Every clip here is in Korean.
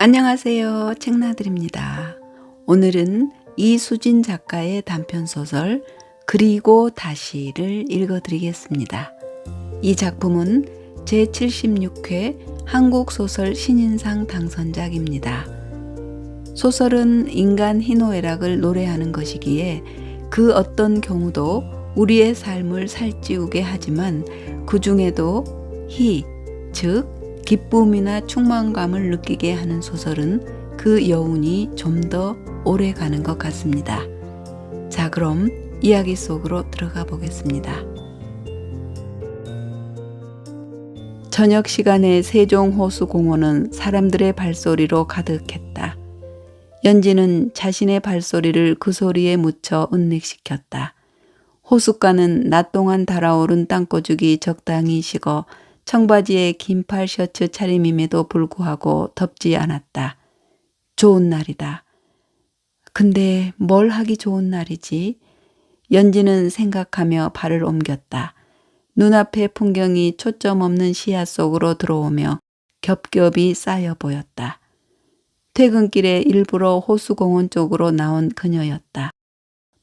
안녕하세요. 책나들입니다. 오늘은 이수진 작가의 단편소설 그리고 다시를 읽어드리겠습니다. 이 작품은 제76회 한국소설 신인상 당선작입니다. 소설은 인간 희노애락을 노래하는 것이기에 그 어떤 경우도 우리의 삶을 살찌우게 하지만 그 중에도 즉 기쁨이나 충만감을 느끼게 하는 소설은 그 여운이 좀 더 오래 가는 것 같습니다. 자, 그럼 이야기 속으로 들어가 보겠습니다. 저녁 시간에 세종호수공원은 사람들의 발소리로 가득했다. 연지는 자신의 발소리를 그 소리에 묻혀 은닉시켰다. 호숫가는 낮 동안 달아오른 땅꼬죽이 적당히 식어 청바지에 긴팔 셔츠 차림임에도 불구하고 덥지 않았다. 좋은 날이다. 근데 뭘 하기 좋은 날이지? 연지는 생각하며 발을 옮겼다. 눈앞의 풍경이 초점 없는 시야 속으로 들어오며 겹겹이 쌓여 보였다. 퇴근길에 일부러 호수공원 쪽으로 나온 그녀였다.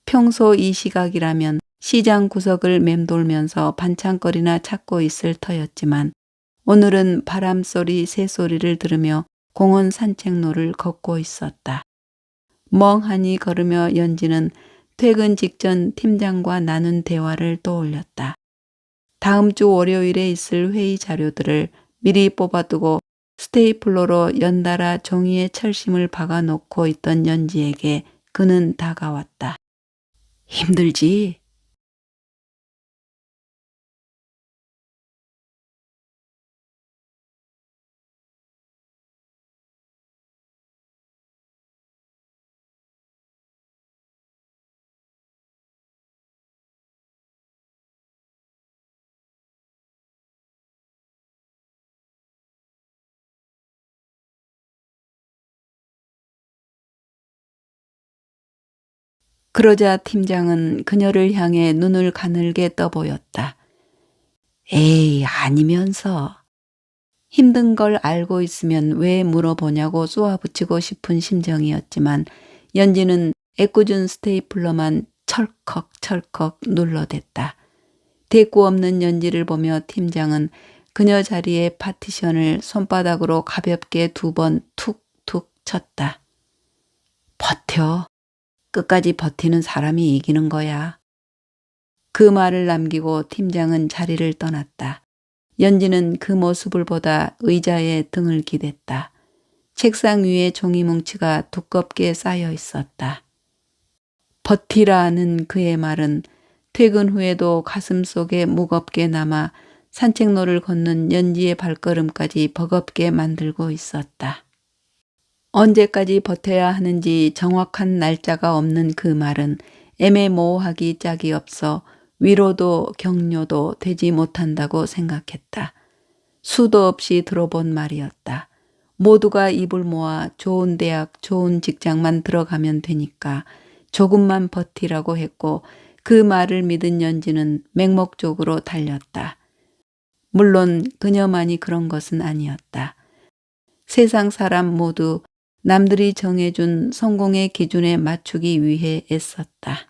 평소 이 시각이라면 시장 구석을 맴돌면서 반찬거리나 찾고 있을 터였지만 오늘은 바람소리, 새소리를 들으며 공원 산책로를 걷고 있었다. 멍하니 걸으며 연지는 퇴근 직전 팀장과 나눈 대화를 떠올렸다. 다음 주 월요일에 있을 회의 자료들을 미리 뽑아두고 스테이플러로 연달아 종이에 철심을 박아놓고 있던 연지에게 그는 다가왔다. 힘들지? 그러자 팀장은 그녀를 향해 눈을 가늘게 떠보였다. 에이, 아니면서. 힘든 걸 알고 있으면 왜 물어보냐고 쏘아붙이고 싶은 심정이었지만 연지는 애꿎은 스테이플러만 철컥철컥 눌러댔다. 대꾸 없는 연지를 보며 팀장은 그녀 자리에 파티션을 손바닥으로 가볍게 2번 툭툭 쳤다. 버텨. 끝까지 버티는 사람이 이기는 거야. 그 말을 남기고 팀장은 자리를 떠났다. 연지는 그 모습을 보다 의자에 등을 기댔다. 책상 위에 종이 뭉치가 두껍게 쌓여 있었다. 버티라는 그의 말은 퇴근 후에도 가슴 속에 무겁게 남아 산책로를 걷는 연지의 발걸음까지 버겁게 만들고 있었다. 언제까지 버텨야 하는지 정확한 날짜가 없는 그 말은 애매모호하기 짝이 없어 위로도 격려도 되지 못한다고 생각했다. 수도 없이 들어본 말이었다. 모두가 입을 모아 좋은 대학, 좋은 직장만 들어가면 되니까 조금만 버티라고 했고 그 말을 믿은 연지는 맹목적으로 달렸다. 물론 그녀만이 그런 것은 아니었다. 세상 사람 모두 남들이 정해준 성공의 기준에 맞추기 위해 애썼다.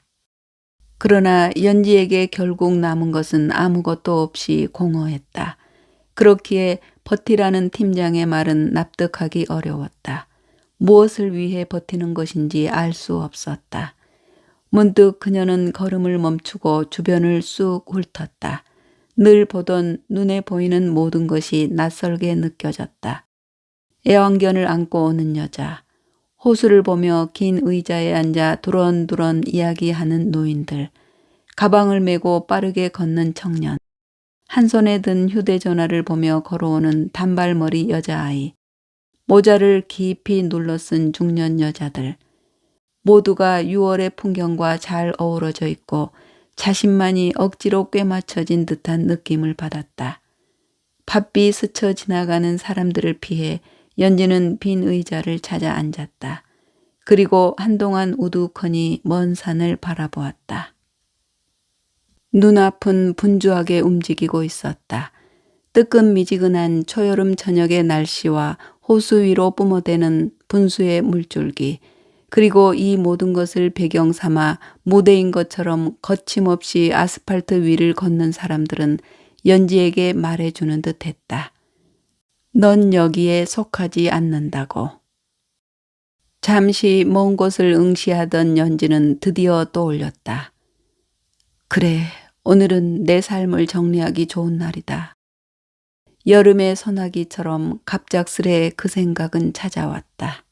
그러나 연지에게 결국 남은 것은 아무것도 없이 공허했다. 그렇기에 버티라는 팀장의 말은 납득하기 어려웠다. 무엇을 위해 버티는 것인지 알 수 없었다. 문득 그녀는 걸음을 멈추고 주변을 쑥 훑었다. 늘 보던 눈에 보이는 모든 것이 낯설게 느껴졌다. 애완견을 안고 오는 여자, 호수를 보며 긴 의자에 앉아 두런두런 이야기하는 노인들, 가방을 메고 빠르게 걷는 청년, 한 손에 든 휴대전화를 보며 걸어오는 단발머리 여자아이, 모자를 깊이 눌러 쓴 중년 여자들, 모두가 6월의 풍경과 잘 어우러져 있고 자신만이 억지로 꿰맞춰진 듯한 느낌을 받았다. 바삐 스쳐 지나가는 사람들을 피해 연지는 빈 의자를 찾아 앉았다. 그리고 한동안 우두커니 먼 산을 바라보았다. 눈앞은 분주하게 움직이고 있었다. 뜨끈미지근한 초여름 저녁의 날씨와 호수 위로 뿜어대는 분수의 물줄기, 그리고 이 모든 것을 배경 삼아 무대인 것처럼 거침없이 아스팔트 위를 걷는 사람들은 연지에게 말해주는 듯 했다. 넌 여기에 속하지 않는다고. 잠시 먼 곳을 응시하던 연지는 드디어 떠올렸다. 그래, 오늘은 내 삶을 정리하기 좋은 날이다. 여름의 소나기처럼 갑작스레 그 생각은 찾아왔다.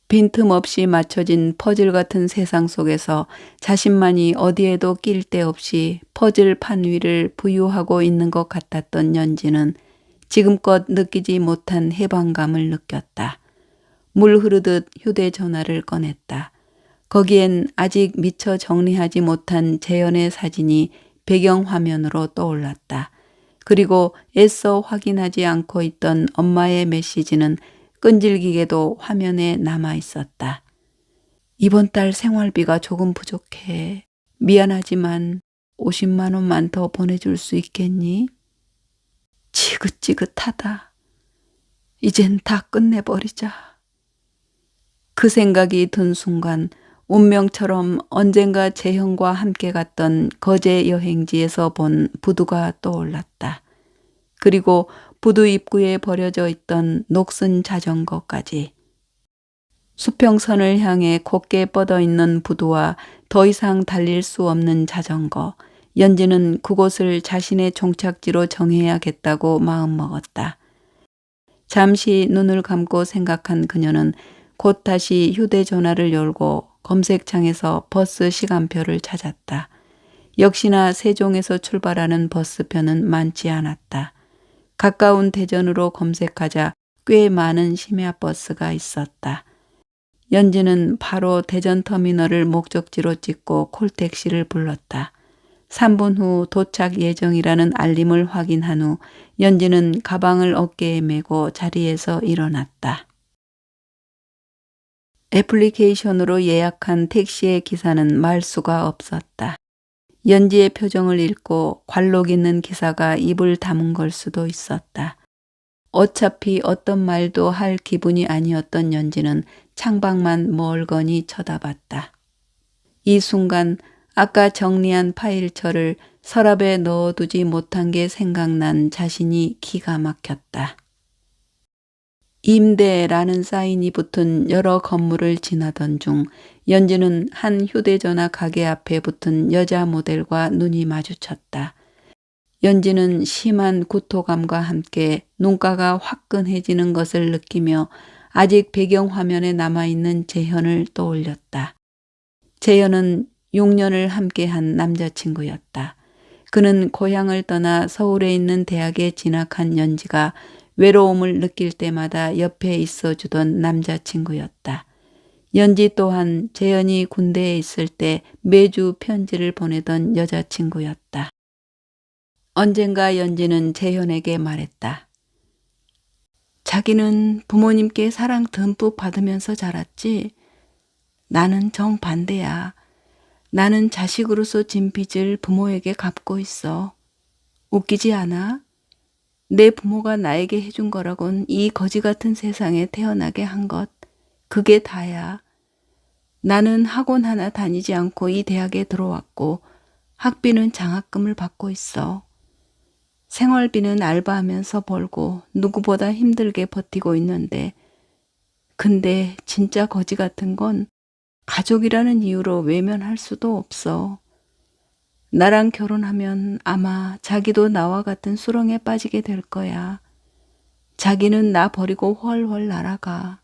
빈틈없이 맞춰진 퍼즐 같은 세상 속에서 자신만이 어디에도 낄 데 없이 퍼즐 판 위를 부유하고 있는 것 같았던 연지는 지금껏 느끼지 못한 해방감을 느꼈다. 물 흐르듯 휴대전화를 꺼냈다. 거기엔 아직 미처 정리하지 못한 재현의 사진이 배경화면으로 떠올랐다. 그리고 애써 확인하지 않고 있던 엄마의 메시지는 끈질기게도 화면에 남아 있었다. 이번 달 생활비가 조금 부족해. 미안하지만 50만 원만 더 보내줄 수 있겠니? 지긋지긋하다. 이젠 다 끝내버리자. 그 생각이 든 순간 운명처럼 언젠가 재현과 함께 갔던 거제 여행지에서 본 부두가 떠올랐다. 그리고 부두 입구에 버려져 있던 녹슨 자전거까지. 수평선을 향해 곧게 뻗어 있는 부두와 더 이상 달릴 수 없는 자전거. 연지는 그곳을 자신의 종착지로 정해야겠다고 마음먹었다. 잠시 눈을 감고 생각한 그녀는 곧 다시 휴대전화를 열고 검색창에서 버스 시간표를 찾았다. 역시나 세종에서 출발하는 버스표는 많지 않았다. 가까운 대전으로 검색하자 꽤 많은 심야버스가 있었다. 연지는 바로 대전터미널을 목적지로 찍고 콜택시를 불렀다. 3분 후 도착 예정이라는 알림을 확인한 후 연지는 가방을 어깨에 메고 자리에서 일어났다. 애플리케이션으로 예약한 택시의 기사는 말수가 없었다. 연지의 표정을 읽고 관록 있는 기사가 입을 다문 걸 수도 있었다. 어차피 어떤 말도 할 기분이 아니었던 연지는 창밖만 멀거니 쳐다봤다. 이 순간 아까 정리한 파일철을 서랍에 넣어두지 못한 게 생각난 자신이 기가 막혔다. 임대라는 사인이 붙은 여러 건물을 지나던 중 연지는 한 휴대전화 가게 앞에 붙은 여자 모델과 눈이 마주쳤다. 연지는 심한 구토감과 함께 눈가가 화끈해지는 것을 느끼며 아직 배경화면에 남아있는 재현을 떠올렸다. 재현은 6년을 함께한 남자친구였다. 그는 고향을 떠나 서울에 있는 대학에 진학한 연지가 외로움을 느낄 때마다 옆에 있어주던 남자친구였다. 연지 또한 재현이 군대에 있을 때 매주 편지를 보내던 여자친구였다. 언젠가 연지는 재현에게 말했다. 자기는 부모님께 사랑 듬뿍 받으면서 자랐지. 나는 정반대야. 나는 자식으로서 진 빚을 부모에게 갚고 있어. 웃기지 않아? 내 부모가 나에게 해준 거라곤 이 거지 같은 세상에 태어나게 한 것. 그게 다야. 나는 학원 하나 다니지 않고 이 대학에 들어왔고 학비는 장학금을 받고 있어. 생활비는 알바하면서 벌고 누구보다 힘들게 버티고 있는데 근데 진짜 거지 같은 건 가족이라는 이유로 외면할 수도 없어. 나랑 결혼하면 아마 자기도 나와 같은 수렁에 빠지게 될 거야. 자기는 나 버리고 훨훨 날아가.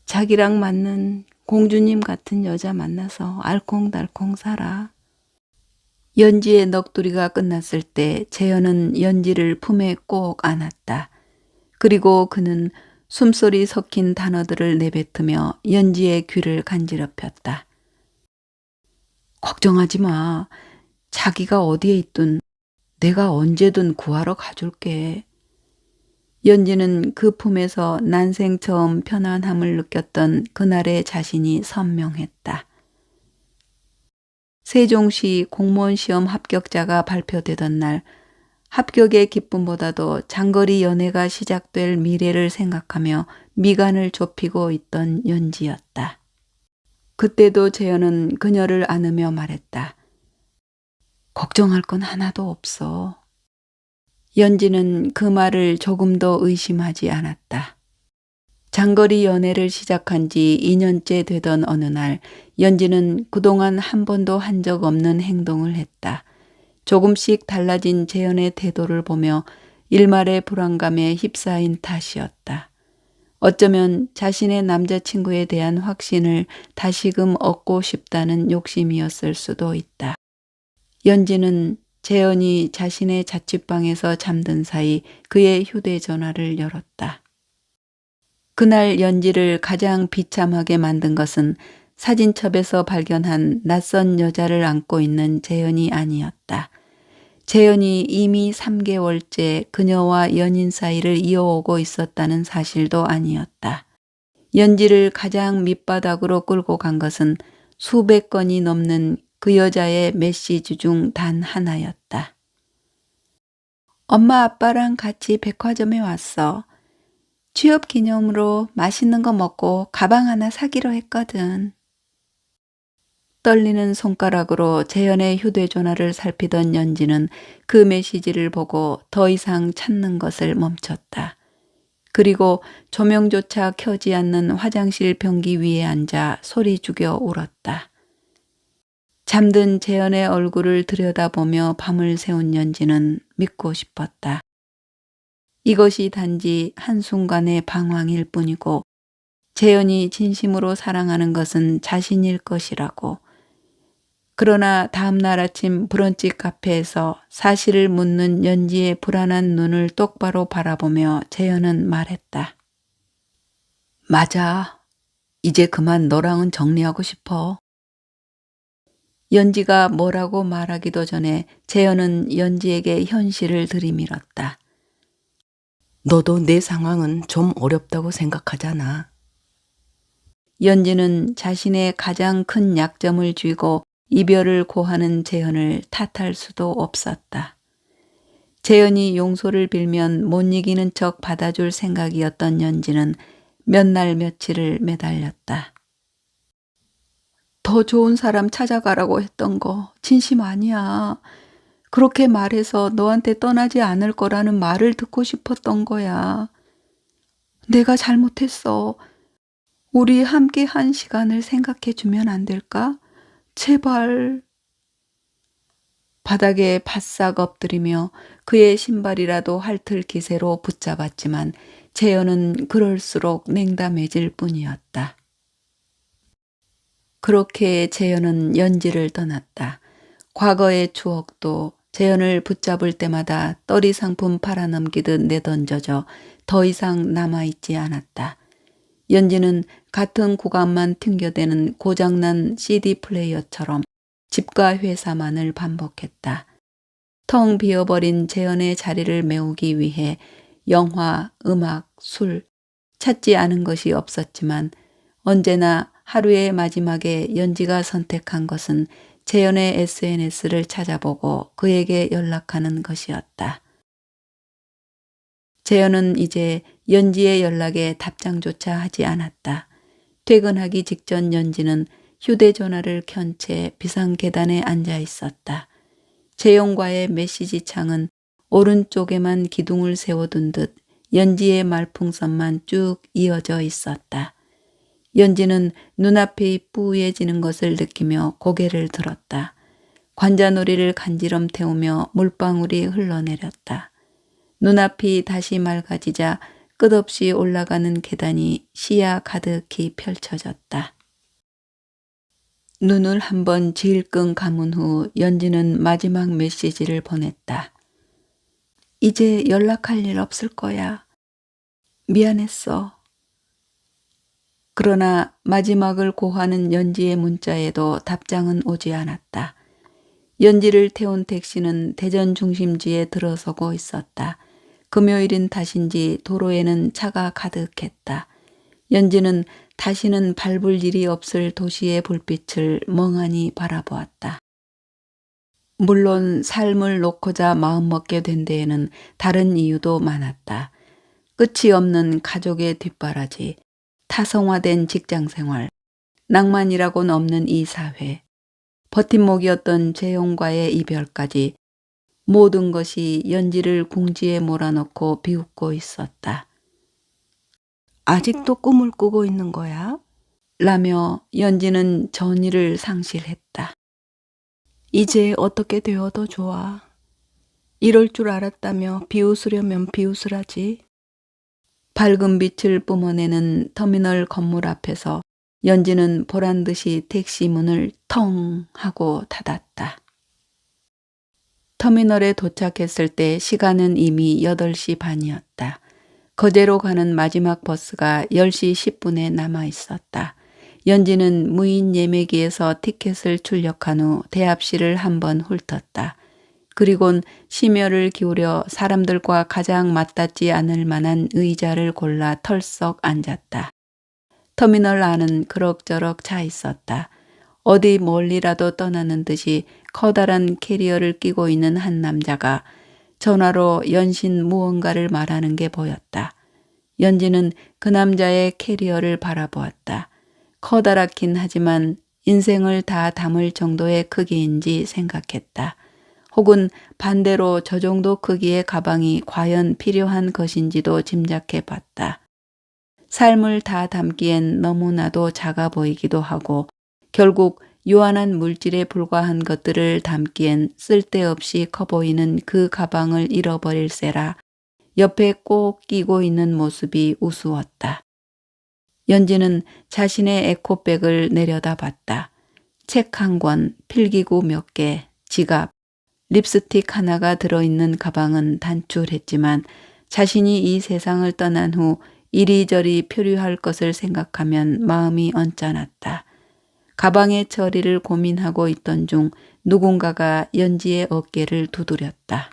자기랑 맞는 공주님 같은 여자 만나서 알콩달콩 살아. 연지의 넋두리가 끝났을 때 재현은 연지를 품에 꼭 안았다. 그리고 그는 숨소리 섞인 단어들을 내뱉으며 연지의 귀를 간지럽혔다. 걱정하지 마. 자기가 어디에 있든 내가 언제든 구하러 가줄게. 연지는 그 품에서 난생 처음 편안함을 느꼈던 그날의 자신이 선명했다. 세종시 공무원 시험 합격자가 발표되던 날 합격의 기쁨보다도 장거리 연애가 시작될 미래를 생각하며 미간을 좁히고 있던 연지였다. 그때도 재현은 그녀를 안으며 말했다. 걱정할 건 하나도 없어. 연지는 그 말을 조금도 의심하지 않았다. 장거리 연애를 시작한 지 2년째 되던 어느 날 연지는 그동안 한 번도 한 적 없는 행동을 했다. 조금씩 달라진 재현의 태도를 보며 일말의 불안감에 휩싸인 탓이었다. 어쩌면 자신의 남자친구에 대한 확신을 다시금 얻고 싶다는 욕심이었을 수도 있다. 연지는 재현이 자신의 자취방에서 잠든 사이 그의 휴대전화를 열었다. 그날 연지를 가장 비참하게 만든 것은 사진첩에서 발견한 낯선 여자를 안고 있는 재현이 아니었다. 재현이 이미 3개월째 그녀와 연인 사이를 이어오고 있었다는 사실도 아니었다. 연지를 가장 밑바닥으로 끌고 간 것은 수백 건이 넘는 그 여자의 메시지 중 단 하나였다. 엄마 아빠랑 같이 백화점에 왔어. 취업 기념으로 맛있는 거 먹고 가방 하나 사기로 했거든. 떨리는 손가락으로 재현의 휴대전화를 살피던 연지는 그 메시지를 보고 더 이상 찾는 것을 멈췄다. 그리고 조명조차 켜지 않는 화장실 변기 위에 앉아 소리 죽여 울었다. 잠든 재현의 얼굴을 들여다보며 밤을 새운 연지는 믿고 싶었다. 이것이 단지 한순간의 방황일 뿐이고 재현이 진심으로 사랑하는 것은 자신일 것이라고. 그러나 다음날 아침 브런치 카페에서 사실을 묻는 연지의 불안한 눈을 똑바로 바라보며 재현은 말했다. 맞아. 이제 그만 너랑은 정리하고 싶어. 연지가 뭐라고 말하기도 전에 재현은 연지에게 현실을 들이밀었다. 너도 내 상황은 좀 어렵다고 생각하잖아. 연지는 자신의 가장 큰 약점을 쥐고 이별을 고하는 재현을 탓할 수도 없었다. 재현이 용서를 빌면 못 이기는 척 받아줄 생각이었던 연지는 몇 날 며칠을 매달렸다. 더 좋은 사람 찾아가라고 했던 거 진심 아니야. 그렇게 말해서 너한테 떠나지 않을 거라는 말을 듣고 싶었던 거야. 내가 잘못했어. 우리 함께 한 시간을 생각해 주면 안 될까? 제발. 바닥에 바싹 엎드리며 그의 신발이라도 핥을 기세로 붙잡았지만 재현은 그럴수록 냉담해질 뿐이었다. 그렇게 재현은 연지를 떠났다. 과거의 추억도 재현을 붙잡을 때마다 떨이 상품 팔아넘기듯 내던져져 더 이상 남아있지 않았다. 연지는 같은 구간만 튕겨대는 고장난 CD 플레이어처럼 집과 회사만을 반복했다. 텅 비어버린 재현의 자리를 메우기 위해 영화, 음악, 술, 찾지 않은 것이 없었지만 언제나 하루의 마지막에 연지가 선택한 것은 재현의 SNS를 찾아보고 그에게 연락하는 것이었다. 재현은 이제 연지의 연락에 답장조차 하지 않았다. 퇴근하기 직전 연지는 휴대전화를 켠 채 비상계단에 앉아 있었다. 재영과의 메시지 창은 오른쪽에만 기둥을 세워둔 듯 연지의 말풍선만 쭉 이어져 있었다. 연지는 눈앞이 뿌얘지는 것을 느끼며 고개를 들었다. 관자놀이를 간지럼 태우며 물방울이 흘러내렸다. 눈앞이 다시 맑아지자 끝없이 올라가는 계단이 시야 가득히 펼쳐졌다. 눈을 한번 질끈 감은 후 연지는 마지막 메시지를 보냈다. 이제 연락할 일 없을 거야. 미안했어. 그러나 마지막을 고하는 연지의 문자에도 답장은 오지 않았다. 연지를 태운 택시는 대전 중심지에 들어서고 있었다. 금요일인 탓인지 도로에는 차가 가득했다. 연지는 다시는 밟을 일이 없을 도시의 불빛을 멍하니 바라보았다. 물론 삶을 놓고자 마음먹게 된 데에는 다른 이유도 많았다. 끝이 없는 가족의 뒷바라지, 타성화된 직장생활, 낭만이라고는 없는 이 사회, 버팀목이었던 재혼과의 이별까지 모든 것이 연지를 궁지에 몰아넣고 비웃고 있었다. 아직도 꿈을 꾸고 있는 거야? 라며 연지는 전의를 상실했다. 이제 어떻게 되어도 좋아. 이럴 줄 알았다며 비웃으려면 비웃으라지. 밝은 빛을 뿜어내는 터미널 건물 앞에서 연지는 보란듯이 택시 문을 텅 하고 닫았다. 터미널에 도착했을 때 시간은 이미 8시 반이었다. 거제로 가는 마지막 버스가 10시 10분에 남아 있었다. 연지는 무인 예매기에서 티켓을 출력한 후 대합실을 한번 훑었다. 그리곤 심혈을 기울여 사람들과 가장 맞닿지 않을 만한 의자를 골라 털썩 앉았다. 터미널 안은 그럭저럭 차 있었다. 어디 멀리라도 떠나는 듯이 커다란 캐리어를 끼고 있는 한 남자가 전화로 연신 무언가를 말하는 게 보였다. 연지는 그 남자의 캐리어를 바라보았다. 커다랗긴 하지만 인생을 다 담을 정도의 크기인지 생각했다. 혹은 반대로 저 정도 크기의 가방이 과연 필요한 것인지도 짐작해 봤다. 삶을 다 담기엔 너무나도 작아 보이기도 하고 결국 요한한 물질에 불과한 것들을 담기엔 쓸데없이 커 보이는 그 가방을 잃어버릴세라 옆에 꼭 끼고 있는 모습이 우스웠다. 연지는 자신의 에코백을 내려다봤다. 책 한 권, 필기구 몇 개, 지갑, 립스틱 하나가 들어있는 가방은 단출했지만 자신이 이 세상을 떠난 후 이리저리 표류할 것을 생각하면 마음이 언짢았다. 가방의 처리를 고민하고 있던 중 누군가가 연지의 어깨를 두드렸다.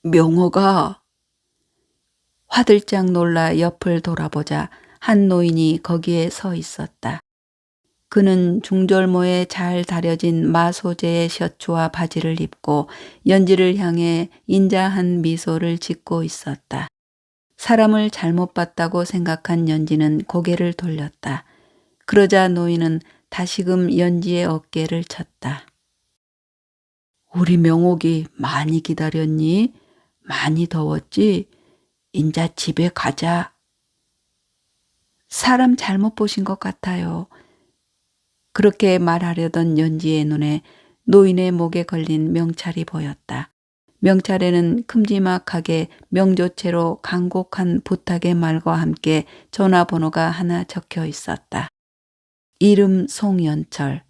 명호가. 화들짝 놀라 옆을 돌아보자 한 노인이 거기에 서 있었다. 그는 중절모에 잘 다려진 마 소재의 셔츠와 바지를 입고 연지를 향해 인자한 미소를 짓고 있었다. 사람을 잘못 봤다고 생각한 연지는 고개를 돌렸다. 그러자 노인은 다시금 연지의 어깨를 쳤다. 우리 명옥이 많이 기다렸니? 많이 더웠지? 인자 집에 가자. 사람 잘못 보신 것 같아요. 그렇게 말하려던 연지의 눈에 노인의 목에 걸린 명찰이 보였다. 명찰에는 큼지막하게 명조체로 간곡한 부탁의 말과 함께 전화번호가 하나 적혀 있었다. 이름 송연철.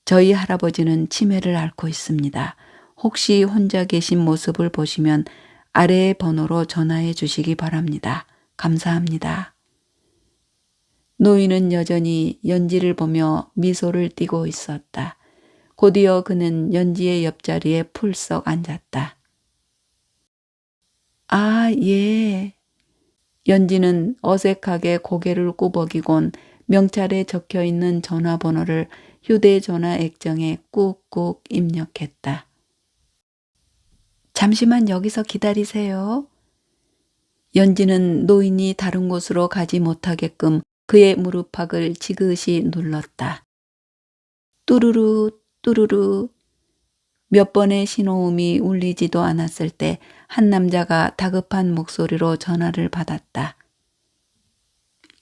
저희 할아버지는 치매를 앓고 있습니다. 혹시 혼자 계신 모습을 보시면 아래의 번호로 전화해 주시기 바랍니다. 감사합니다. 노인은 여전히 연지를 보며 미소를 띠고 있었다. 곧이어 그는 연지의 옆자리에 풀썩 앉았다. 아, 예. 연지는 어색하게 고개를 꾸벅이곤 명찰에 적혀있는 전화번호를 휴대전화 액정에 꾹꾹 입력했다. 잠시만 여기서 기다리세요. 연지는 노인이 다른 곳으로 가지 못하게끔 그의 무릎팍을 지그시 눌렀다. 뚜루루 뚜루루. 몇 번의 신호음이 울리지도 않았을 때 한 남자가 다급한 목소리로 전화를 받았다.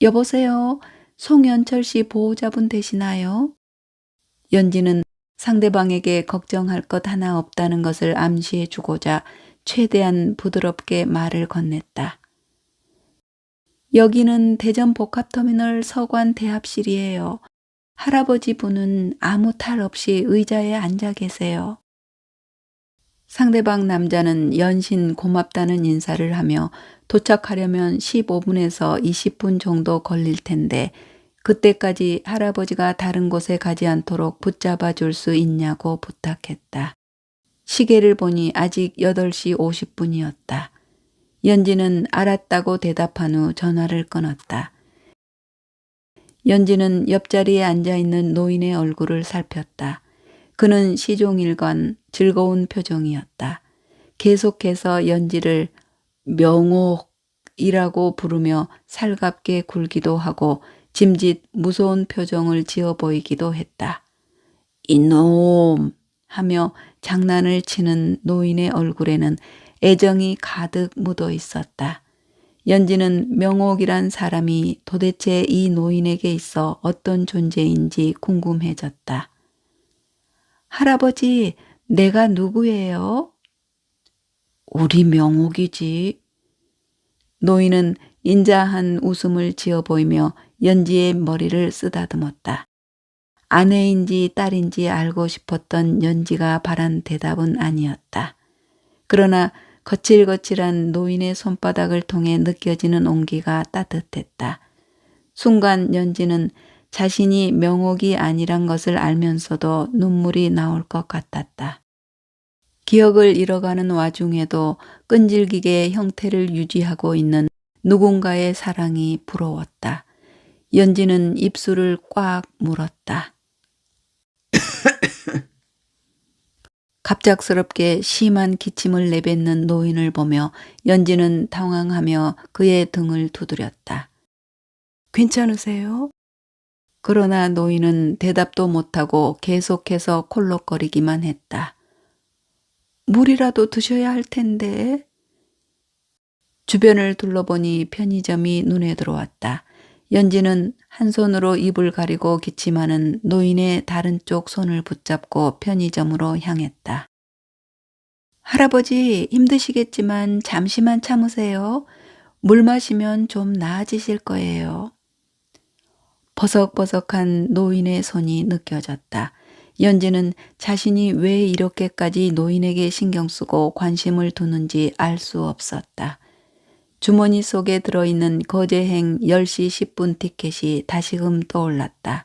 여보세요. 송연철 씨 보호자분 되시나요? 연지는 상대방에게 걱정할 것 하나 없다는 것을 암시해 주고자 최대한 부드럽게 말을 건넸다. 여기는 대전 복합터미널 서관 대합실이에요. 할아버지 분은 아무 탈 없이 의자에 앉아 계세요. 상대방 남자는 연신 고맙다는 인사를 하며 도착하려면 15분에서 20분 정도 걸릴 텐데 그때까지 할아버지가 다른 곳에 가지 않도록 붙잡아 줄 수 있냐고 부탁했다. 시계를 보니 아직 8시 50분이었다. 연지는 알았다고 대답한 후 전화를 끊었다. 연지는 옆자리에 앉아있는 노인의 얼굴을 살폈다. 그는 시종일관 즐거운 표정이었다. 계속해서 연지를 명옥이라고 부르며 살갑게 굴기도 하고 짐짓 무서운 표정을 지어 보이기도 했다. 이놈! 하며 장난을 치는 노인의 얼굴에는 애정이 가득 묻어 있었다. 연지는 명옥이란 사람이 도대체 이 노인에게 있어 어떤 존재인지 궁금해졌다. 할아버지, 내가 누구예요? 우리 명옥이지. 노인은 인자한 웃음을 지어 보이며 연지의 머리를 쓰다듬었다. 아내인지 딸인지 알고 싶었던 연지가 바란 대답은 아니었다. 그러나 거칠거칠한 노인의 손바닥을 통해 느껴지는 온기가 따뜻했다. 순간 연지는 자신이 명옥이 아니란 것을 알면서도 눈물이 나올 것 같았다. 기억을 잃어가는 와중에도 끈질기게 형태를 유지하고 있는 누군가의 사랑이 부러웠다. 연지는 입술을 꽉 물었다. 갑작스럽게 심한 기침을 내뱉는 노인을 보며 연지는 당황하며 그의 등을 두드렸다. 괜찮으세요? 그러나 노인은 대답도 못하고 계속해서 콜록거리기만 했다. 물이라도 드셔야 할 텐데. 주변을 둘러보니 편의점이 눈에 들어왔다. 연지는 한 손으로 입을 가리고 기침하는 노인의 다른 쪽 손을 붙잡고 편의점으로 향했다. 할아버지, 힘드시겠지만 잠시만 참으세요. 물 마시면 좀 나아지실 거예요. 버석버석한 노인의 손이 느껴졌다. 연지는 자신이 왜 이렇게까지 노인에게 신경 쓰고 관심을 두는지 알 수 없었다. 주머니 속에 들어있는 거제행 10시 10분 티켓이 다시금 떠올랐다.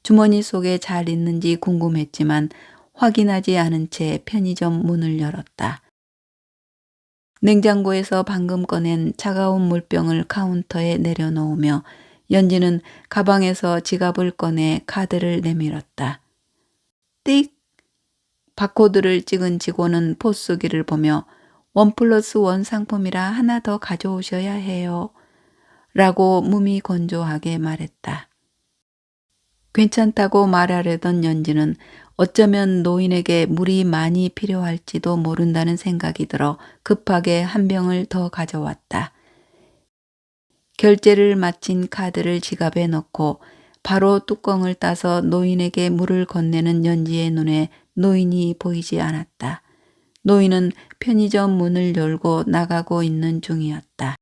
주머니 속에 잘 있는지 궁금했지만 확인하지 않은 채 편의점 문을 열었다. 냉장고에서 방금 꺼낸 차가운 물병을 카운터에 내려놓으며 연지는 가방에서 지갑을 꺼내 카드를 내밀었다. 띡! 바코드를 찍은 직원은 포스기를 보며 1+1 상품이라 하나 더 가져오셔야 해요. 라고 몸이 건조하게 말했다. 괜찮다고 말하려던 연지는 어쩌면 노인에게 물이 많이 필요할지도 모른다는 생각이 들어 급하게 한 병을 더 가져왔다. 결제를 마친 카드를 지갑에 넣고 바로 뚜껑을 따서 노인에게 물을 건네는 연지의 눈에 노인이 보이지 않았다. 노인은 편의점 문을 열고 나가고 있는 중이었다.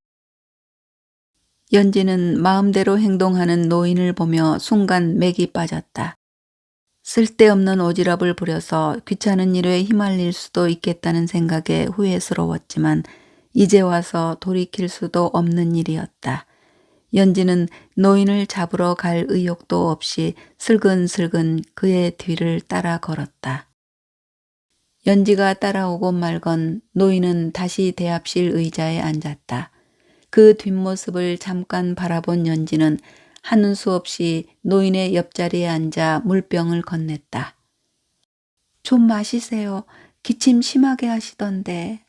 연지는 마음대로 행동하는 노인을 보며 순간 맥이 빠졌다. 쓸데없는 오지랖을 부려서 귀찮은 일에 휘말릴 수도 있겠다는 생각에 후회스러웠지만 이제 와서 돌이킬 수도 없는 일이었다. 연지는 노인을 잡으러 갈 의욕도 없이 슬근슬근 그의 뒤를 따라 걸었다. 연지가 따라오고 말건 노인은 다시 대합실 의자에 앉았다. 그 뒷모습을 잠깐 바라본 연지는 하는 수 없이 노인의 옆자리에 앉아 물병을 건넸다. 좀 마시세요. 기침 심하게 하시던데.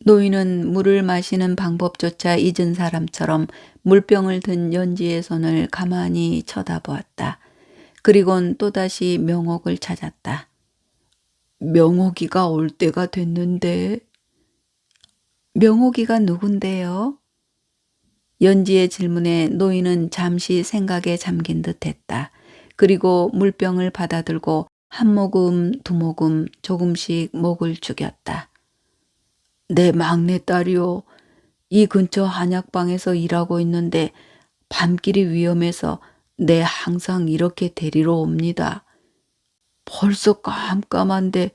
노인은 물을 마시는 방법조차 잊은 사람처럼 물병을 든 연지의 손을 가만히 쳐다보았다. 그리곤 또다시 명옥을 찾았다. 명옥이가 올 때가 됐는데. 명옥이가 누군데요? 연지의 질문에 노인은 잠시 생각에 잠긴 듯 했다. 그리고 물병을 받아들고 한 모금 두 모금 조금씩 목을 죽였다. 내 막내딸이요. 이 근처 한약방에서 일하고 있는데 밤길이 위험해서 내 항상 이렇게 데리러 옵니다. 벌써 깜깜한데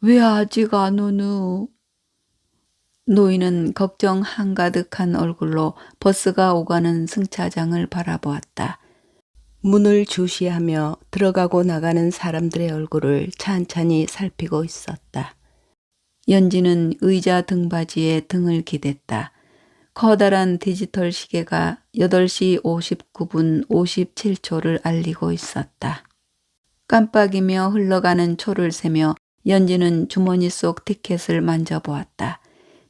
왜 아직 안 오누? 노인은 걱정 한가득한 얼굴로 버스가 오가는 승차장을 바라보았다. 문을 주시하며 들어가고 나가는 사람들의 얼굴을 찬찬히 살피고 있었다. 연지는 의자 등받이에 등을 기댔다. 커다란 디지털 시계가 8시 59분 57초를 알리고 있었다. 깜빡이며 흘러가는 초를 세며 연지는 주머니 속 티켓을 만져보았다.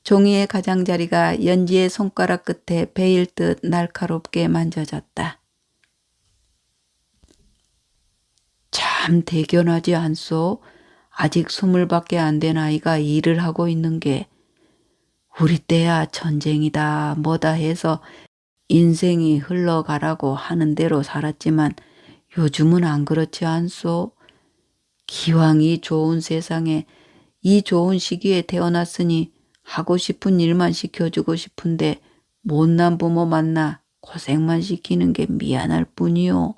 종이의 가장자리가 연지의 손가락 끝에 베일 듯 날카롭게 만져졌다. 참 대견하지 않소? 아직 20밖에 안 된 아이가 일을 하고 있는 게 우리 때야 전쟁이다 뭐다 해서 인생이 흘러가라고 하는 대로 살았지만 요즘은 안 그렇지 않소? 기왕 이 좋은 세상에 이 좋은 시기에 태어났으니 하고 싶은 일만 시켜주고 싶은데 못난 부모 만나 고생만 시키는 게 미안할 뿐이요.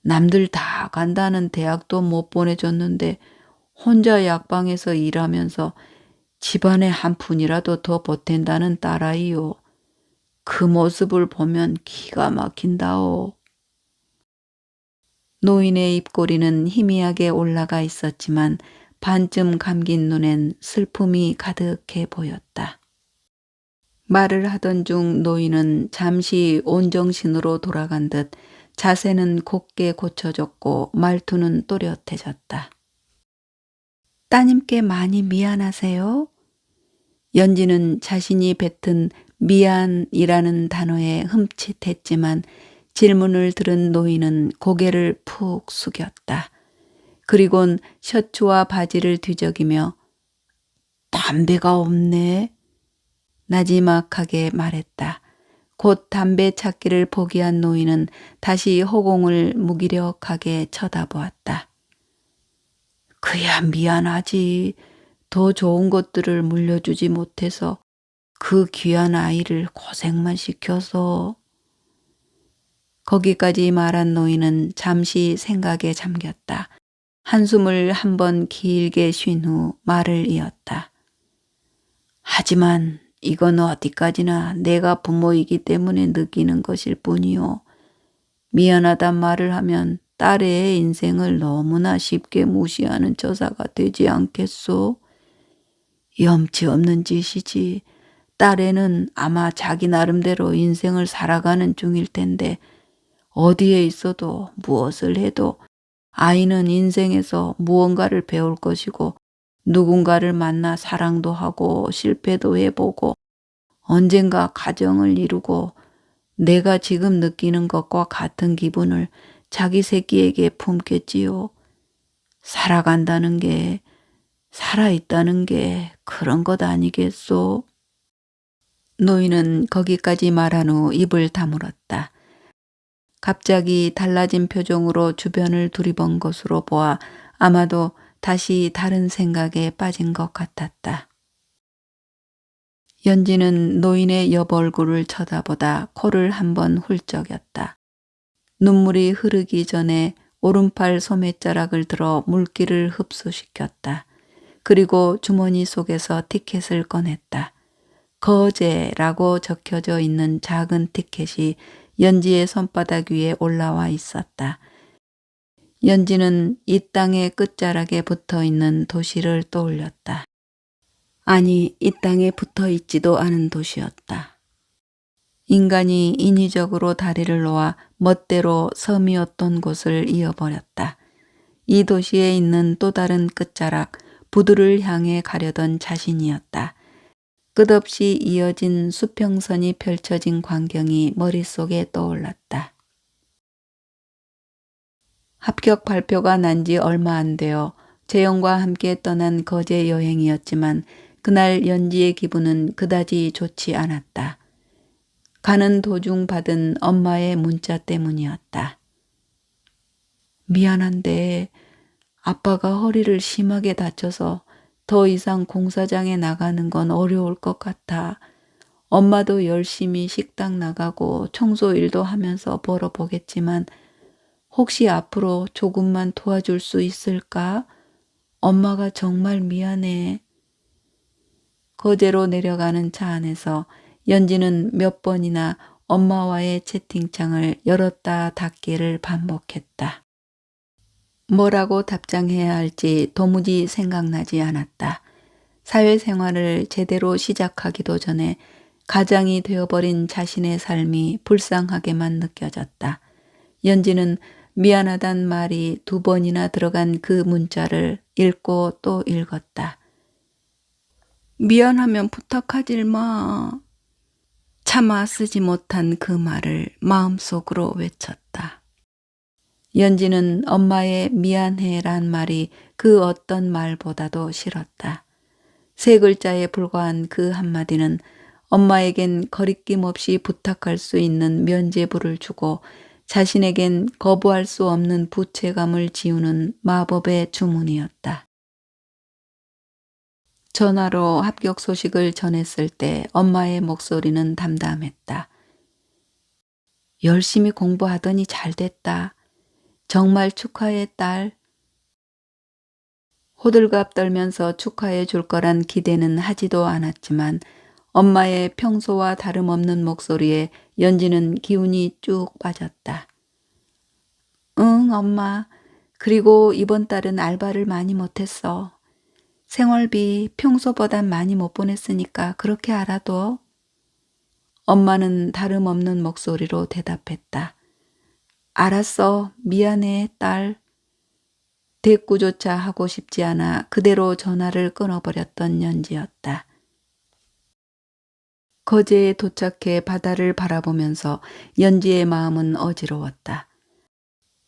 남들 다 간다는 대학도 못 보내줬는데 혼자 약방에서 일하면서 집안에 한 푼이라도 더 보탠다는 딸아이요. 그 모습을 보면 기가 막힌다오. 노인의 입꼬리는 희미하게 올라가 있었지만 반쯤 감긴 눈엔 슬픔이 가득해 보였다. 말을 하던 중 노인은 잠시 온정신으로 돌아간 듯 자세는 곧게 고쳐졌고 말투는 또렷해졌다. 따님께 많이 미안하세요? 연지는 자신이 뱉은 미안이라는 단어에 흠칫했지만 질문을 들은 노인은 고개를 푹 숙였다. 그리곤 셔츠와 바지를 뒤적이며 담배가 없네. 나지막하게 말했다. 곧 담배 찾기를 포기한 노인은 다시 허공을 무기력하게 쳐다보았다. 그야 미안하지. 더 좋은 것들을 물려주지 못해서 그 귀한 아이를 고생만 시켜서. 거기까지 말한 노인은 잠시 생각에 잠겼다. 한숨을 한번 길게 쉰 후 말을 이었다. 하지만 이건 어디까지나 내가 부모이기 때문에 느끼는 것일 뿐이요. 미안하단 말을 하면 딸의 인생을 너무나 쉽게 무시하는 처사가 되지 않겠소? 염치 없는 짓이지. 딸애는 아마 자기 나름대로 인생을 살아가는 중일 텐데 어디에 있어도 무엇을 해도 아이는 인생에서 무언가를 배울 것이고 누군가를 만나 사랑도 하고 실패도 해보고 언젠가 가정을 이루고 내가 지금 느끼는 것과 같은 기분을 자기 새끼에게 품겠지요. 살아간다는 게, 살아있다는 게 그런 것 아니겠소? 노인은 거기까지 말한 후 입을 다물었다. 갑자기 달라진 표정으로 주변을 두리번 것으로 보아 아마도 다시 다른 생각에 빠진 것 같았다. 연지는 노인의 옆 얼굴을 쳐다보다 코를 한번 훌쩍였다. 눈물이 흐르기 전에 오른팔 소매자락을 들어 물기를 흡수시켰다. 그리고 주머니 속에서 티켓을 꺼냈다. 거제라고 적혀져 있는 작은 티켓이 연지의 손바닥 위에 올라와 있었다. 연지는 이 땅의 끝자락에 붙어 있는 도시를 떠올렸다. 아니, 이 땅에 붙어 있지도 않은 도시였다. 인간이 인위적으로 다리를 놓아 멋대로 섬이었던 곳을 이어버렸다. 이 도시에 있는 또 다른 끝자락, 부두를 향해 가려던 자신이었다. 끝없이 이어진 수평선이 펼쳐진 광경이 머릿속에 떠올랐다. 합격 발표가 난 지 얼마 안 되어 재영과 함께 떠난 거제 여행이었지만 그날 연지의 기분은 그다지 좋지 않았다. 가는 도중 받은 엄마의 문자 때문이었다. 미안한데 아빠가 허리를 심하게 다쳐서 더 이상 공사장에 나가는 건 어려울 것 같아. 엄마도 열심히 식당 나가고 청소 일도 하면서 벌어보겠지만 혹시 앞으로 조금만 도와줄 수 있을까? 엄마가 정말 미안해. 거제로 내려가는 차 안에서 연지는 몇 번이나 엄마와의 채팅창을 열었다 닫기를 반복했다. 뭐라고 답장해야 할지 도무지 생각나지 않았다. 사회생활을 제대로 시작하기도 전에 가장이 되어버린 자신의 삶이 불쌍하게만 느껴졌다. 연지는 미안하단 말이 2번이나 들어간 그 문자를 읽고 또 읽었다. 미안하면 부탁하질 마. 차마 쓰지 못한 그 말을 마음속으로 외쳤다. 연지는 엄마의 미안해란 말이 그 어떤 말보다도 싫었다. 3글자에 불과한 그 한마디는 엄마에겐 거리낌 없이 부탁할 수 있는 면죄부를 주고 자신에겐 거부할 수 없는 부채감을 지우는 마법의 주문이었다. 전화로 합격 소식을 전했을 때 엄마의 목소리는 담담했다. 열심히 공부하더니 잘 됐다. 정말 축하해, 딸. 호들갑 떨면서 축하해 줄 거란 기대는 하지도 않았지만 엄마의 평소와 다름없는 목소리에 연지는 기운이 쭉 빠졌다. 응, 엄마. 그리고 이번 달은 알바를 많이 못했어. 생활비 평소보단 많이 못 보냈으니까 그렇게 알아둬. 엄마는 다름없는 목소리로 대답했다. 알았어. 미안해, 딸. 대꾸조차 하고 싶지 않아 그대로 전화를 끊어버렸던 연지였다. 거제에 도착해 바다를 바라보면서 연지의 마음은 어지러웠다.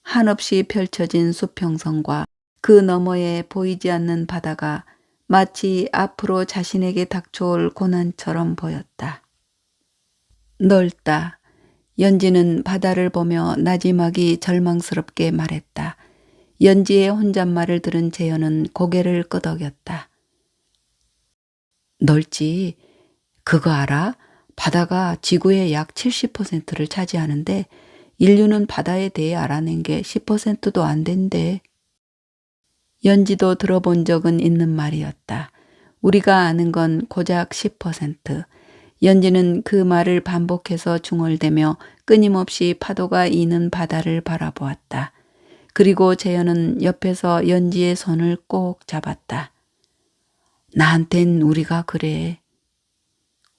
한없이 펼쳐진 수평선과 그 너머에 보이지 않는 바다가 마치 앞으로 자신에게 닥쳐올 고난처럼 보였다. 넓다. 연지는 바다를 보며 나지막이 절망스럽게 말했다. 연지의 혼잣말을 들은 재현은 고개를 끄덕였다. 넓지. 그거 알아? 바다가 지구의 약 70%를 차지하는데 인류는 바다에 대해 알아낸 게 10%도 안 된대. 연지도 들어본 적은 있는 말이었다. 우리가 아는 건 고작 10%. 연지는 그 말을 반복해서 중얼대며 끊임없이 파도가 이는 바다를 바라보았다. 그리고 재현은 옆에서 연지의 손을 꼭 잡았다. 나한텐 우리가 그래.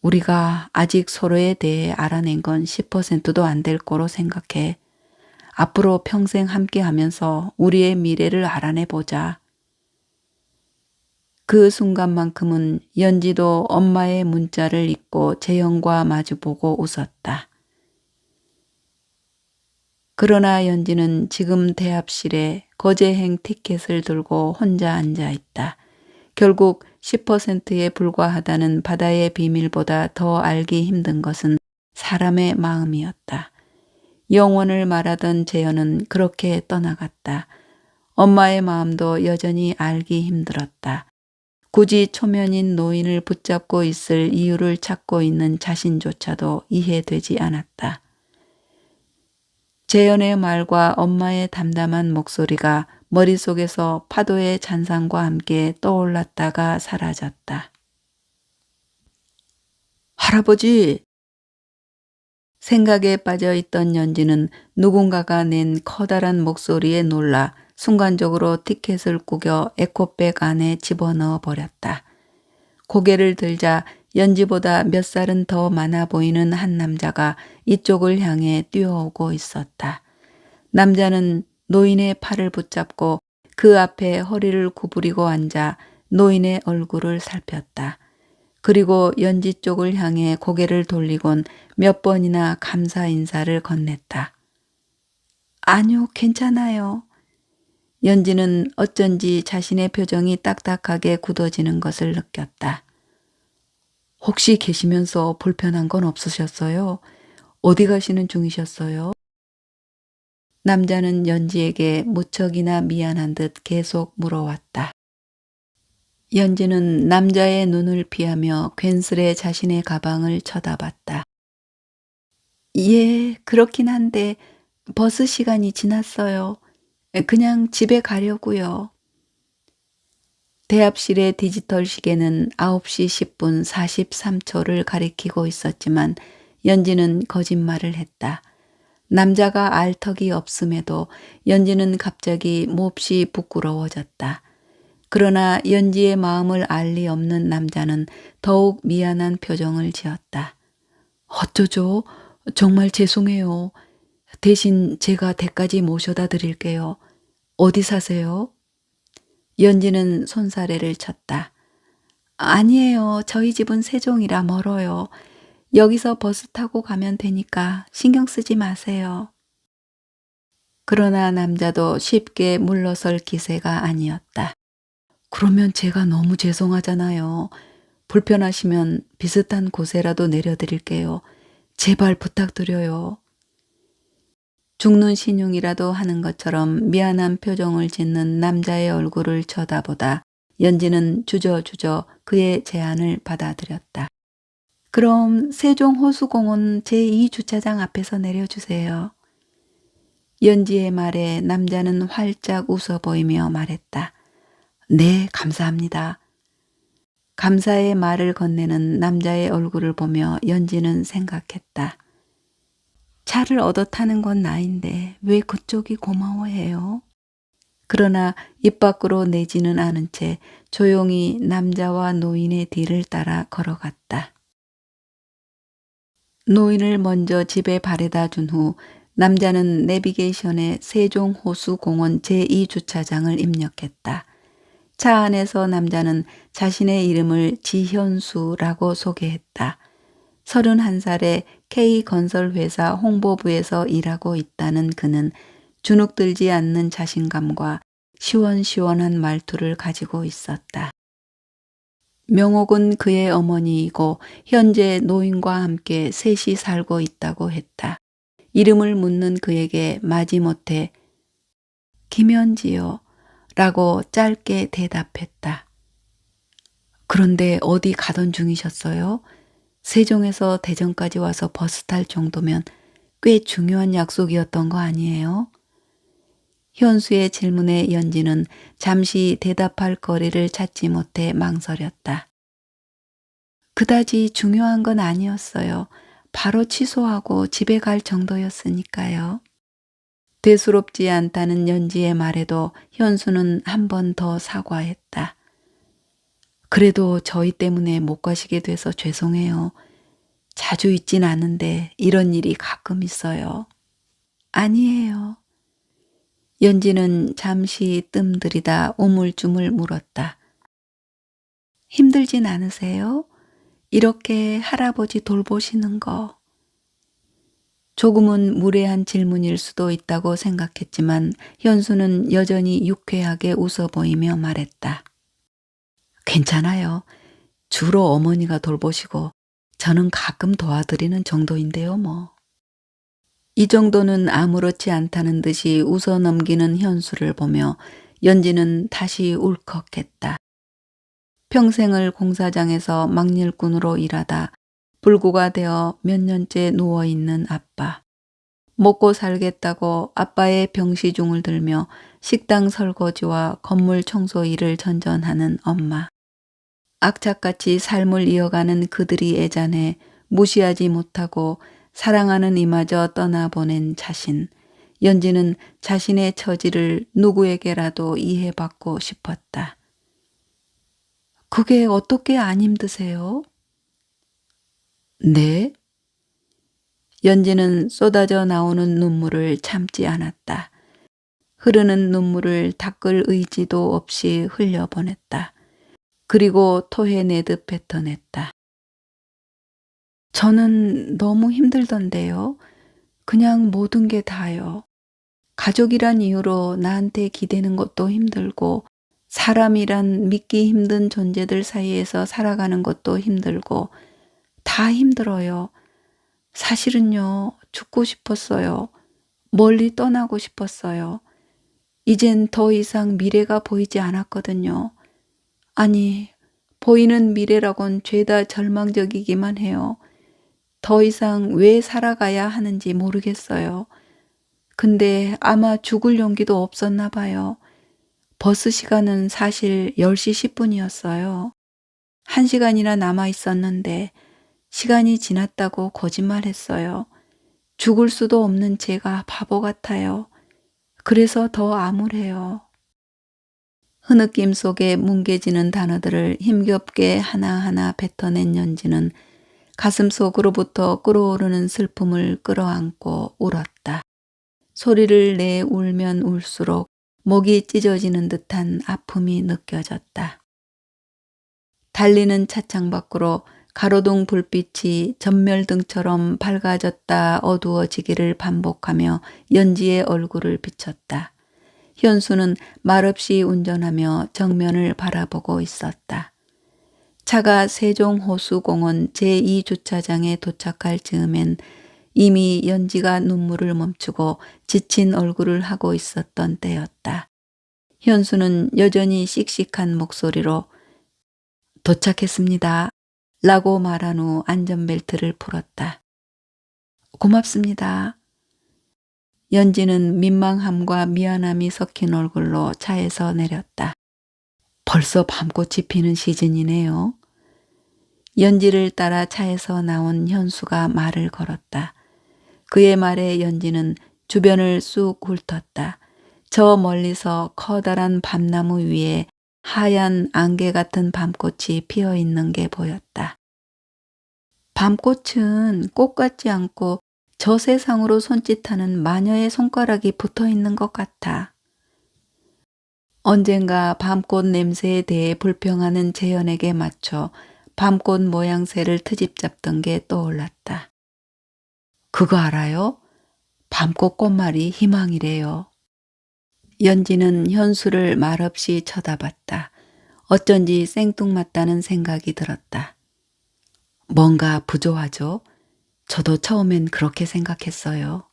우리가 아직 서로에 대해 알아낸 건 10%도 안 될 거로 생각해. 앞으로 평생 함께 하면서 우리의 미래를 알아내보자. 그 순간만큼은 연지도 엄마의 문자를 읽고 재현과 마주보고 웃었다. 그러나 연지는 지금 대합실에 거제행 티켓을 들고 혼자 앉아 있다. 결국 10%에 불과하다는 바다의 비밀보다 더 알기 힘든 것은 사람의 마음이었다. 영원을 말하던 재현은 그렇게 떠나갔다. 엄마의 마음도 여전히 알기 힘들었다. 굳이 초면인 노인을 붙잡고 있을 이유를 찾고 있는 자신조차도 이해되지 않았다. 재현의 말과 엄마의 담담한 목소리가 머릿속에서 파도의 잔상과 함께 떠올랐다가 사라졌다. 할아버지! 생각에 빠져있던 연지는 누군가가 낸 커다란 목소리에 놀라 순간적으로 티켓을 구겨 에코백 안에 집어넣어 버렸다. 고개를 들자 연지보다 몇 살은 더 많아 보이는 한 남자가 이쪽을 향해 뛰어오고 있었다. 남자는 노인의 팔을 붙잡고 그 앞에 허리를 구부리고 앉아 노인의 얼굴을 살폈다. 그리고 연지 쪽을 향해 고개를 돌리곤 몇 번이나 감사 인사를 건넸다. 아니요, 괜찮아요. 연지는 어쩐지 자신의 표정이 딱딱하게 굳어지는 것을 느꼈다. 혹시 계시면서 불편한 건 없으셨어요? 어디 가시는 중이셨어요? 남자는 연지에게 무척이나 미안한 듯 계속 물어왔다. 연지는 남자의 눈을 피하며 괜스레 자신의 가방을 쳐다봤다. 예, 그렇긴 한데 버스 시간이 지났어요. 그냥 집에 가려고요. 대합실의 디지털 시계는 9시 10분 43초를 가리키고 있었지만 연지는 거짓말을 했다. 남자가 알 턱이 없음에도 연지는 갑자기 몹시 부끄러워졌다. 그러나 연지의 마음을 알 리 없는 남자는 더욱 미안한 표정을 지었다. 어쩌죠? 정말 죄송해요. 대신 제가 댁까지 모셔다 드릴게요. 어디 사세요? 연지는 손사래를 쳤다. 아니에요. 저희 집은 세종이라 멀어요. 여기서 버스 타고 가면 되니까 신경 쓰지 마세요. 그러나 남자도 쉽게 물러설 기세가 아니었다. 그러면 제가 너무 죄송하잖아요. 불편하시면 비슷한 곳에라도 내려드릴게요. 제발 부탁드려요. 죽는 신용이라도 하는 것처럼 미안한 표정을 짓는 남자의 얼굴을 쳐다보다 연지는 주저주저 그의 제안을 받아들였다. 그럼 세종호수공원 제2주차장 앞에서 내려주세요. 연지의 말에 남자는 활짝 웃어 보이며 말했다. 네, 감사합니다. 감사의 말을 건네는 남자의 얼굴을 보며 연지는 생각했다. 차를 얻어 타는 건 나인데 왜 그쪽이 고마워해요? 그러나 입 밖으로 내지는 않은 채 조용히 남자와 노인의 뒤를 따라 걸어갔다. 노인을 먼저 집에 바래다 준 후 남자는 내비게이션에 세종호수공원 제2주차장을 입력했다. 차 안에서 남자는 자신의 이름을 지현수라고 소개했다. 31살의 K건설회사 홍보부에서 일하고 있다는 그는 주눅들지 않는 자신감과 시원시원한 말투를 가지고 있었다. 명옥은 그의 어머니이고 현재 노인과 함께 셋이 살고 있다고 했다. 이름을 묻는 그에게 마지못해 김현지요 라고 짧게 대답했다. 그런데 어디 가던 중이셨어요? 세종에서 대전까지 와서 버스 탈 정도면 꽤 중요한 약속이었던 거 아니에요? 현수의 질문에 연지는 잠시 대답할 거리를 찾지 못해 망설였다. 그다지 중요한 건 아니었어요. 바로 취소하고 집에 갈 정도였으니까요. 대수롭지 않다는 연지의 말에도 현수는 한 번 더 사과했다. 그래도 저희 때문에 못 가시게 돼서 죄송해요. 자주 있진 않은데 이런 일이 가끔 있어요. 아니에요. 연지는 잠시 뜸들이다 우물쭈물 물었다. 힘들진 않으세요? 이렇게 할아버지 돌보시는 거. 조금은 무례한 질문일 수도 있다고 생각했지만 현수는 여전히 유쾌하게 웃어 보이며 말했다. 괜찮아요. 주로 어머니가 돌보시고 저는 가끔 도와드리는 정도인데요, 뭐. 이 정도는 아무렇지 않다는 듯이 웃어 넘기는 현수를 보며 연지는 다시 울컥했다. 평생을 공사장에서 막일꾼으로 일하다 불구가 되어 몇 년째 누워있는 아빠. 먹고 살겠다고 아빠의 병시중을 들며 식당 설거지와 건물 청소 일을 전전하는 엄마. 악착같이 삶을 이어가는 그들이 애잔해 무시하지 못하고 사랑하는 이마저 떠나보낸 자신. 연지는 자신의 처지를 누구에게라도 이해받고 싶었다. 그게 어떻게 안 힘드세요? 네? 연지는 쏟아져 나오는 눈물을 참지 않았다. 흐르는 눈물을 닦을 의지도 없이 흘려보냈다. 그리고 토해내듯 뱉어냈다. 저는 너무 힘들던데요. 그냥 모든 게 다요. 가족이란 이유로 나한테 기대는 것도 힘들고 사람이란 믿기 힘든 존재들 사이에서 살아가는 것도 힘들고 다 힘들어요. 사실은요, 죽고 싶었어요. 멀리 떠나고 싶었어요. 이젠 더 이상 미래가 보이지 않았거든요. 아니, 보이는 미래라곤 죄다 절망적이기만 해요. 더 이상 왜 살아가야 하는지 모르겠어요. 근데 아마 죽을 용기도 없었나 봐요. 버스 시간은 사실 10시 10분이었어요. 1시간이나 남아 있었는데 시간이 지났다고 거짓말했어요. 죽을 수도 없는 제가 바보 같아요. 그래서 더 암울해요. 흐느낌 속에 뭉개지는 단어들을 힘겹게 하나하나 뱉어낸 연지는 가슴속으로부터 끓어오르는 슬픔을 끌어안고 울었다. 소리를 내 울면 울수록 목이 찢어지는 듯한 아픔이 느껴졌다. 달리는 차창 밖으로 가로등 불빛이 전멸등처럼 밝아졌다 어두워지기를 반복하며 연지의 얼굴을 비췄다. 현수는 말없이 운전하며 정면을 바라보고 있었다. 차가 세종호수공원 제2주차장에 도착할 즈음엔 이미 연지가 눈물을 멈추고 지친 얼굴을 하고 있었던 때였다. 현수는 여전히 씩씩한 목소리로 도착했습니다. 라고 말한 후 안전벨트를 풀었다. 고맙습니다. 연지는 민망함과 미안함이 섞인 얼굴로 차에서 내렸다. 벌써 밤꽃이 피는 시즌이네요. 연지를 따라 차에서 나온 현수가 말을 걸었다. 그의 말에 연지는 주변을 쑥 훑었다. 저 멀리서 커다란 밤나무 위에 하얀 안개 같은 밤꽃이 피어 있는 게 보였다. 밤꽃은 꽃 같지 않고 저 세상으로 손짓하는 마녀의 손가락이 붙어 있는 것 같아. 언젠가 밤꽃 냄새에 대해 불평하는 재현에게 맞춰 밤꽃 모양새를 트집 잡던 게 떠올랐다. 그거 알아요? 밤꽃 꽃말이 희망이래요. 연지는 현수를 말없이 쳐다봤다. 어쩐지 생뚱맞다는 생각이 들었다. 뭔가 부조하죠? 저도 처음엔 그렇게 생각했어요.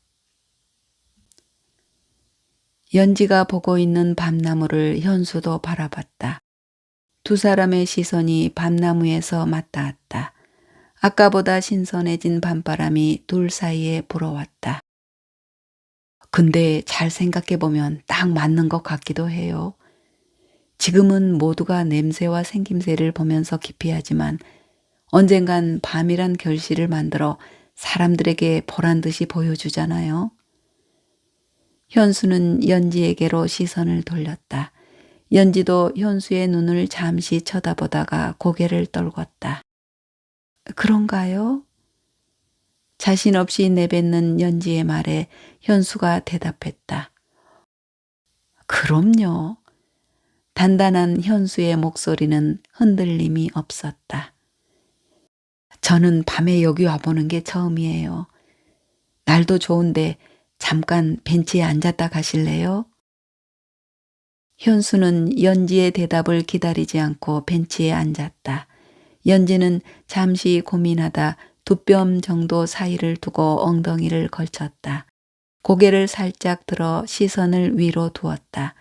연지가 보고 있는 밤나무를 현수도 바라봤다. 두 사람의 시선이 밤나무에서 맞닿았다. 아까보다 신선해진 밤바람이 둘 사이에 불어왔다. 근데 잘 생각해보면 딱 맞는 것 같기도 해요. 지금은 모두가 냄새와 생김새를 보면서 기피하지만 언젠간 밤이란 결실을 만들어 사람들에게 보란 듯이 보여주잖아요. 현수는 연지에게로 시선을 돌렸다. 연지도 현수의 눈을 잠시 쳐다보다가 고개를 떨궜다. 그런가요? 자신 없이 내뱉는 연지의 말에 현수가 대답했다. 그럼요. 단단한 현수의 목소리는 흔들림이 없었다. 저는 밤에 여기 와보는 게 처음이에요. 날도 좋은데 잠깐 벤치에 앉았다 가실래요? 현수는 연지의 대답을 기다리지 않고 벤치에 앉았다. 연지는 잠시 고민하다 두 뼘 정도 사이를 두고 엉덩이를 걸쳤다. 고개를 살짝 들어 시선을 위로 두었다.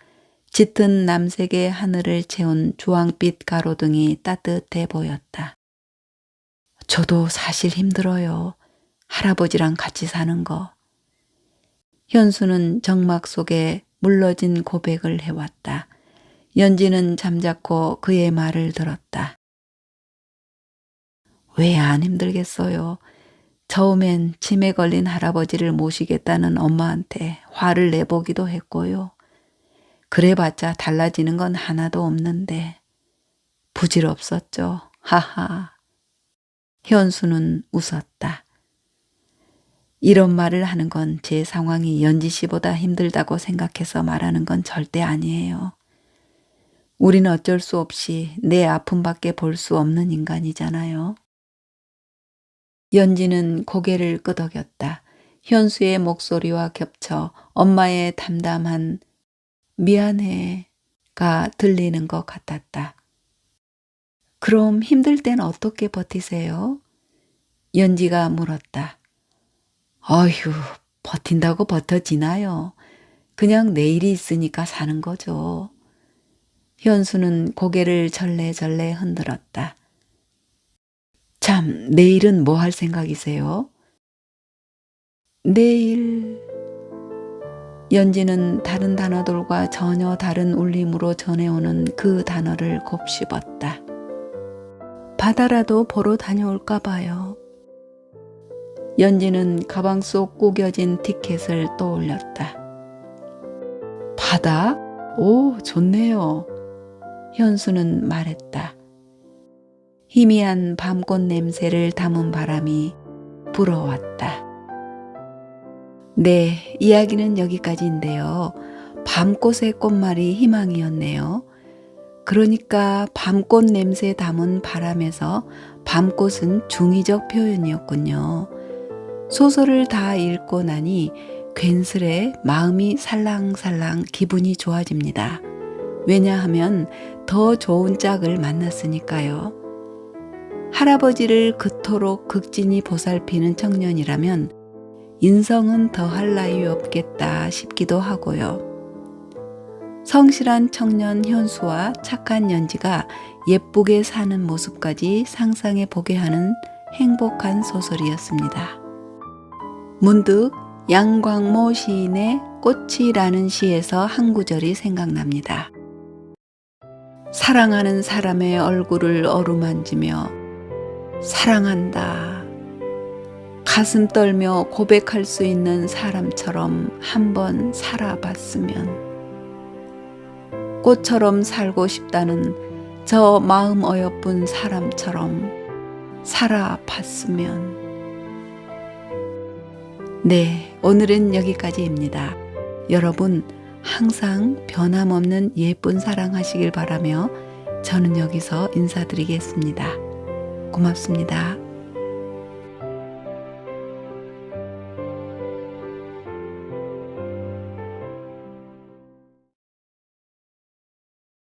짙은 남색의 하늘을 채운 주황빛 가로등이 따뜻해 보였다. 저도 사실 힘들어요. 할아버지랑 같이 사는 거. 현수는 정막 속에 물러진 고백을 해왔다. 연지는 잠자코 그의 말을 들었다. 왜 안 힘들겠어요. 처음엔 치매 걸린 할아버지를 모시겠다는 엄마한테 화를 내보기도 했고요. 그래봤자 달라지는 건 하나도 없는데 부질없었죠. 하하. 현수는 웃었다. 이런 말을 하는 건 제 상황이 연지 씨보다 힘들다고 생각해서 말하는 건 절대 아니에요. 우리는 어쩔 수 없이 내 아픔밖에 볼 수 없는 인간이잖아요. 연지는 고개를 끄덕였다. 현수의 목소리와 겹쳐 엄마의 담담한 미안해가 들리는 것 같았다. 그럼 힘들 땐 어떻게 버티세요? 연지가 물었다. 어휴, 버틴다고 버텨지나요? 그냥 내일이 있으니까 사는 거죠. 현수는 고개를 절레절레 흔들었다. 참, 내일은 뭐 할 생각이세요? 내일... 연지는 다른 단어들과 전혀 다른 울림으로 전해오는 그 단어를 곱씹었다. 바다라도 보러 다녀올까 봐요. 연지는 가방 속 구겨진 티켓을 떠올렸다. 바다? 오, 좋네요. 현수는 말했다. 희미한 밤꽃 냄새를 담은 바람이 불어왔다. 네, 이야기는 여기까지인데요. 밤꽃의 꽃말이 희망이었네요. 그러니까 밤꽃 냄새 담은 바람에서 밤꽃은 중의적 표현이었군요. 소설을 다 읽고 나니 괜스레 마음이 살랑살랑 기분이 좋아집니다. 왜냐하면 더 좋은 짝을 만났으니까요. 할아버지를 그토록 극진히 보살피는 청년이라면 인성은 더할 나위 없겠다 싶기도 하고요. 성실한 청년 현수와 착한 연지가 예쁘게 사는 모습까지 상상해 보게 하는 행복한 소설이었습니다. 문득 양광모 시인의 꽃이라는 시에서 한 구절이 생각납니다. 사랑하는 사람의 얼굴을 어루만지며 사랑한다. 가슴 떨며 고백할 수 있는 사람처럼 한번 살아봤으면. 꽃처럼 살고 싶다는 저 마음 어여쁜 사람처럼 살아봤으면. 네, 오늘은 여기까지입니다. 여러분 항상 변함없는 예쁜 사랑하시길 바라며 저는 여기서 인사드리겠습니다. 고맙습니다.